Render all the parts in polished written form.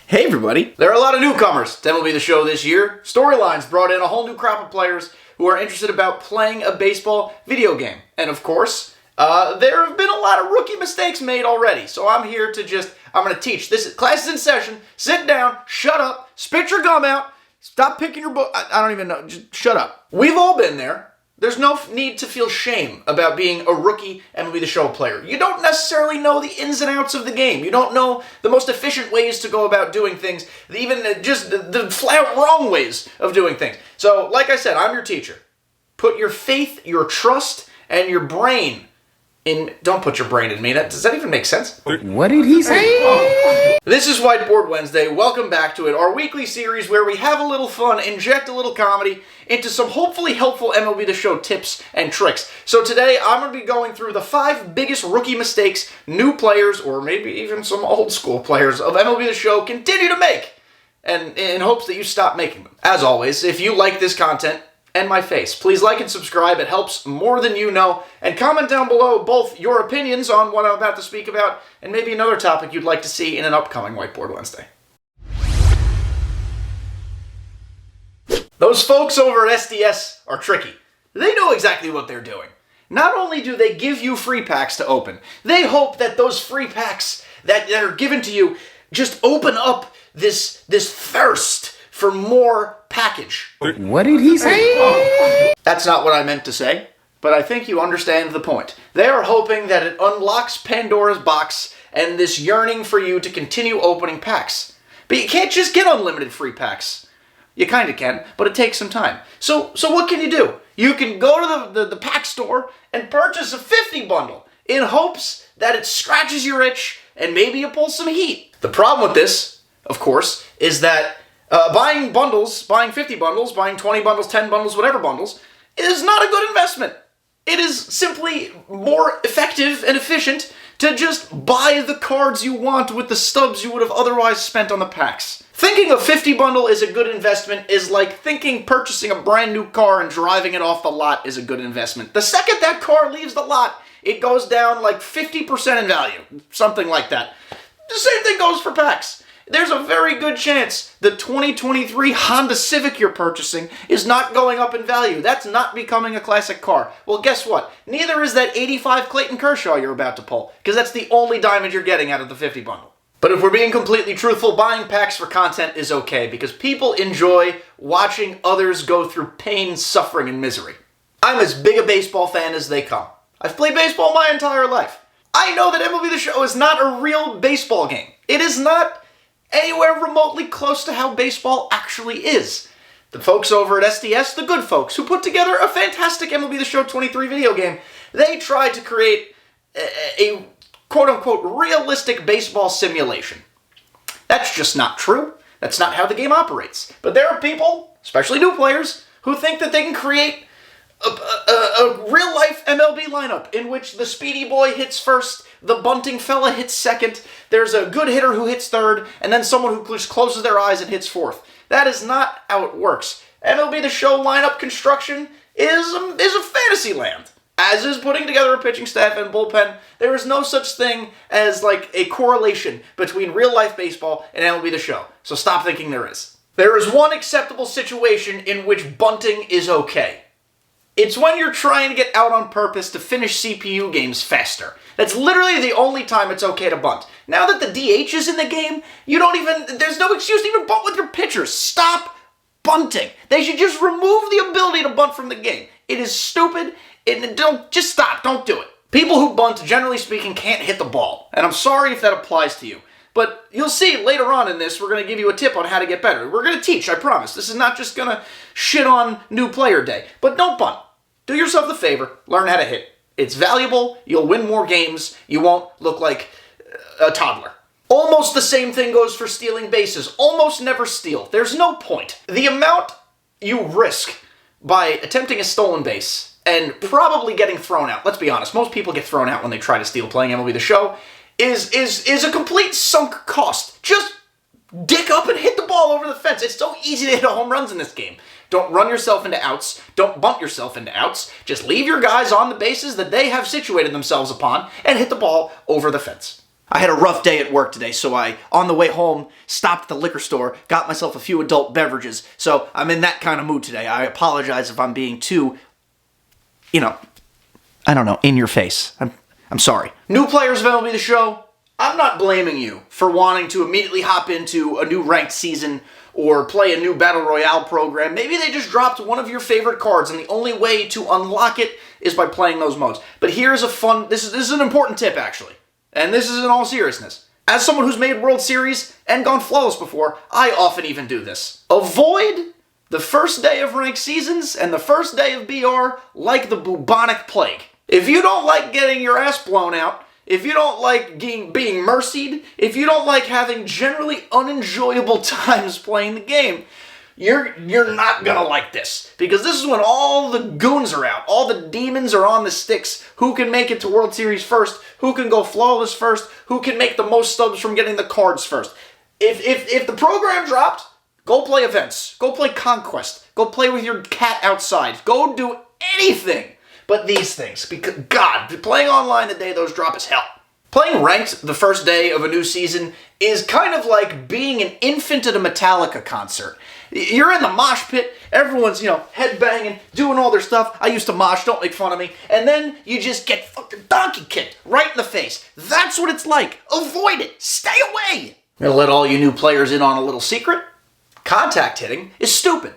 Hey everybody! There are a lot of newcomers to MLB The Show this year. Storylines brought in a whole new crop of players who are interested about playing a baseball video game. And of course, there have been a lot of rookie mistakes made already. So I'm here to I'm going to teach. Class is in session. Sit down, shut up, spit your gum out, stop picking your book. I don't even know. Just shut up. We've all been there. There's no need to feel shame about being a rookie MLB The Show player. You don't necessarily know the ins and outs of the game. You don't know the most efficient ways to go about doing things, even just the flat wrong ways of doing things. So, like I said, I'm your teacher. Put your faith, your trust, and your brain in... Don't put your brain in me. Does that even make sense? What did he say? This is Whiteboard Wednesday. Welcome back to it, our weekly series where we have a little fun, inject a little comedy into some hopefully helpful MLB The Show tips and tricks. So today, I'm going to be going through the 5 biggest rookie mistakes new players, or maybe even some old school players of MLB The Show continue to make, and in hopes that you stop making them. As always, if you like this content, and my face, please like and subscribe. It helps more than you know. And comment down below both your opinions on what I'm about to speak about and maybe another topic you'd like to see in an upcoming Whiteboard Wednesday. Those folks over at SDS are tricky. They know exactly what they're doing. Not only do they give you free packs to open, they hope that those free packs that are given to you just open up this thirst for more package. What did he say? That's not what I meant to say, but I think you understand the point. They are hoping that it unlocks Pandora's box and this yearning for you to continue opening packs. But you can't just get unlimited free packs. You kind of can, but it takes some time. So what can you do? You can go to the pack store and purchase a 50 bundle in hopes that it scratches your itch and maybe you pull some heat. The problem with this, of course, is that buying bundles, buying 50 bundles, buying 20 bundles, 10 bundles, whatever bundles, is not a good investment. It is simply more effective and efficient to just buy the cards you want with the stubs you would have otherwise spent on the packs. Thinking a 50 bundle is a good investment is like thinking purchasing a brand new car and driving it off the lot is a good investment. The second that car leaves the lot, it goes down like 50% in value, something like that. The same thing goes for packs. There's a very good chance the 2023 Honda Civic you're purchasing is not going up in value. That's not becoming a classic car. Well, guess what? Neither is that 85 Clayton Kershaw you're about to pull, because that's the only diamond you're getting out of the 50 bundle. But if we're being completely truthful, buying packs for content is okay, because people enjoy watching others go through pain, suffering, and misery. I'm as big a baseball fan as they come. I've played baseball my entire life. I know that MLB The Show is not a real baseball game. It is not anywhere remotely close to how baseball actually is. The folks over at SDS, the good folks, who put together a fantastic MLB The Show 23 video game, they tried to create a quote-unquote realistic baseball simulation. That's just not true. That's not how the game operates. But there are people, especially new players, who think that they can create a real-life MLB lineup in which the speedy boy hits first, the bunting fella hits second, there's a good hitter who hits third, and then someone who just closes their eyes and hits fourth. That is not how it works. MLB The Show lineup construction is a fantasy land. As is putting together a pitching staff and bullpen. There is no such thing as like a correlation between real-life baseball and MLB The Show. So stop thinking there is. There is one acceptable situation in which bunting is okay. It's when you're trying to get out on purpose to finish CPU games faster. That's literally the only time it's okay to bunt. Now that the DH is in the game, there's no excuse to even bunt with your pitchers. Stop bunting. They should just remove the ability to bunt from the game. It is stupid. Just stop. Don't do it. People who bunt, generally speaking, can't hit the ball. And I'm sorry if that applies to you. But you'll see later on in this, we're going to give you a tip on how to get better. We're going to teach, I promise. This is not just going to shit on new player day. But don't bunt. Do yourself the favor, learn how to hit. It's valuable, you'll win more games, you won't look like a toddler. Almost the same thing goes for stealing bases. Almost never steal. There's no point. The amount you risk by attempting a stolen base and probably getting thrown out, let's be honest, most people get thrown out when they try to steal playing MLB The Show, is a complete sunk cost. Just dick up and hit the ball over the fence. It's so easy to hit home runs in this game. Don't run yourself into outs. Don't bunt yourself into outs. Just leave your guys on the bases that they have situated themselves upon and hit the ball over the fence. I had a rough day at work today, so on the way home, stopped at the liquor store, got myself a few adult beverages, so I'm in that kind of mood today. I apologize if I'm being too, I don't know, in your face. I'm sorry. New players of MLB The Show, I'm not blaming you for wanting to immediately hop into a new ranked season or play a new Battle Royale program. Maybe they just dropped one of your favorite cards, and the only way to unlock it is by playing those modes. But here's a fun, this is an important tip, actually. And this is in all seriousness. As someone who's made World Series and gone flawless before, I often even do this. Avoid the first day of ranked seasons and the first day of BR like the bubonic plague. If you don't like getting your ass blown out, if you don't like being mercied, if you don't like having generally unenjoyable times playing the game, you're not gonna like this. Because this is when all the goons are out, all the demons are on the sticks. Who can make it to World Series first? Who can go flawless first? Who can make the most stubs from getting the cards first? If the program dropped, go play events. Go play Conquest. Go play with your cat outside. Go do anything but these things. Because, God, playing online the day those drop is hell. Playing ranked the first day of a new season is kind of like being an infant at a Metallica concert. You're in the mosh pit, everyone's, headbanging, doing all their stuff. I used to mosh, don't make fun of me. And then you just get fucking donkey kicked right in the face. That's what it's like. Avoid it. Stay away. I'm gonna let all you new players in on a little secret. Contact hitting is stupid.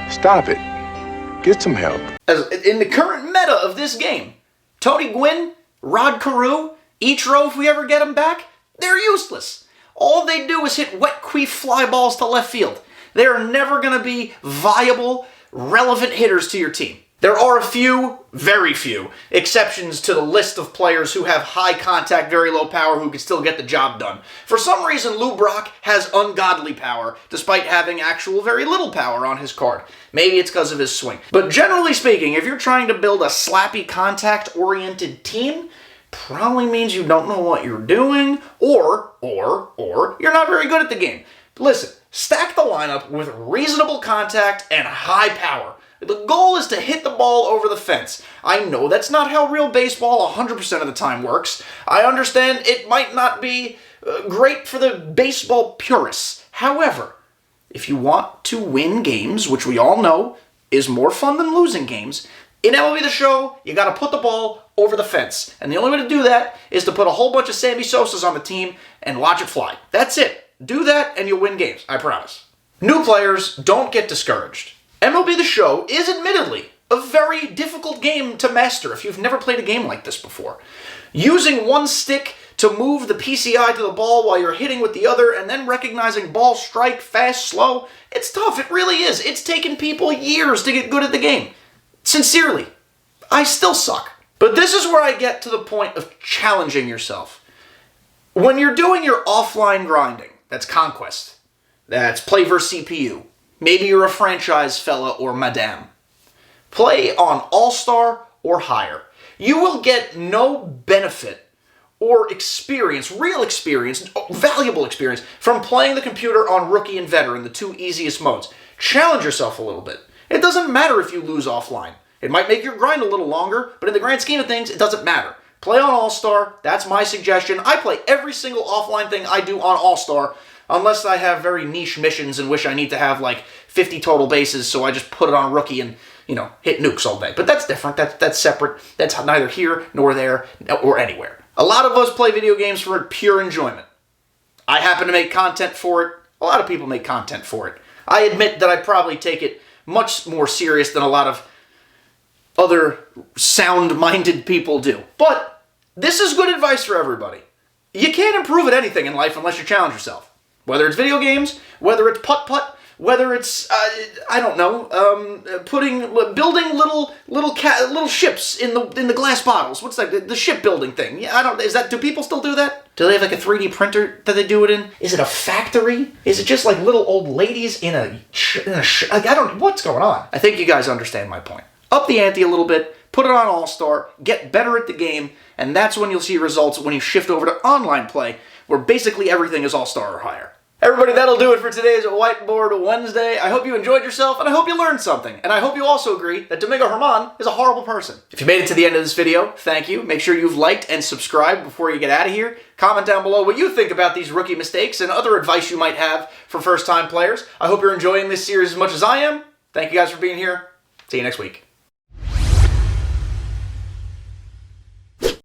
Stop it. Get some help. As in the current meta of this game, Tony Gwynn, Rod Carew, Ichiro, if we ever get them back, they're useless. All they do is hit wet queef fly balls to left field. They are never going to be viable, relevant hitters to your team. There are a few, very few, exceptions to the list of players who have high contact, very low power, who can still get the job done. For some reason, Lou Brock has ungodly power, despite having actual very little power on his card. Maybe it's because of his swing. But generally speaking, if you're trying to build a slappy, contact-oriented team, probably means you don't know what you're doing, or you're not very good at the game. Listen, stack the lineup with reasonable contact and high power. The goal is to hit the ball over the fence. I know that's not how real baseball 100% of the time works. I understand it might not be great for the baseball purists. However, if you want to win games, which we all know is more fun than losing games, in MLB The Show, you gotta put the ball over the fence. And the only way to do that is to put a whole bunch of Sammy Sosas on the team and watch it fly. That's it. Do that and you'll win games, I promise. New players, don't get discouraged. MLB The Show is admittedly a very difficult game to master if you've never played a game like this before. Using one stick to move the PCI to the ball while you're hitting with the other and then recognizing ball, strike, fast, slow, it's tough, it really is. It's taken people years to get good at the game. Sincerely, I still suck. But this is where I get to the point of challenging yourself. When you're doing your offline grinding, that's Conquest, that's play versus CPU, maybe you're a franchise fella or madame, play on All-Star or higher. You will get no benefit or experience, real experience, valuable experience, from playing the computer on Rookie and Veteran, the two easiest modes. Challenge yourself a little bit. It doesn't matter if you lose offline. It might make your grind a little longer, but in the grand scheme of things, it doesn't matter. Play on All-Star, that's my suggestion. I play every single offline thing I do on All-Star, unless I have very niche missions in which I need to have like 50 total bases, so I just put it on Rookie and, hit nukes all day. But that's different, that's separate, that's neither here nor there or anywhere. A lot of us play video games for pure enjoyment. I happen to make content for it. A lot of people make content for it. I admit that I probably take it much more serious than a lot of other sound-minded people do. But this is good advice for everybody. You can't improve at anything in life unless you challenge yourself. Whether it's video games, whether it's putt-putt, whether it's, building little ships in the glass bottles. What's that? The shipbuilding thing. Yeah, do people still do that? Do they have like a 3D printer that they do it in? Is it a factory? Is it just like little old ladies what's going on? I think you guys understand my point. Up the ante a little bit, put it on All-Star, get better at the game, and that's when you'll see results when you shift over to online play, where basically everything is All-Star or higher. Everybody, that'll do it for today's Whiteboard Wednesday. I hope you enjoyed yourself, and I hope you learned something. And I hope you also agree that Domingo Herman is a horrible person. If you made it to the end of this video, thank you. Make sure you've liked and subscribed before you get out of here. Comment down below what you think about these rookie mistakes and other advice you might have for first-time players. I hope you're enjoying this series as much as I am. Thank you guys for being here. See you next week.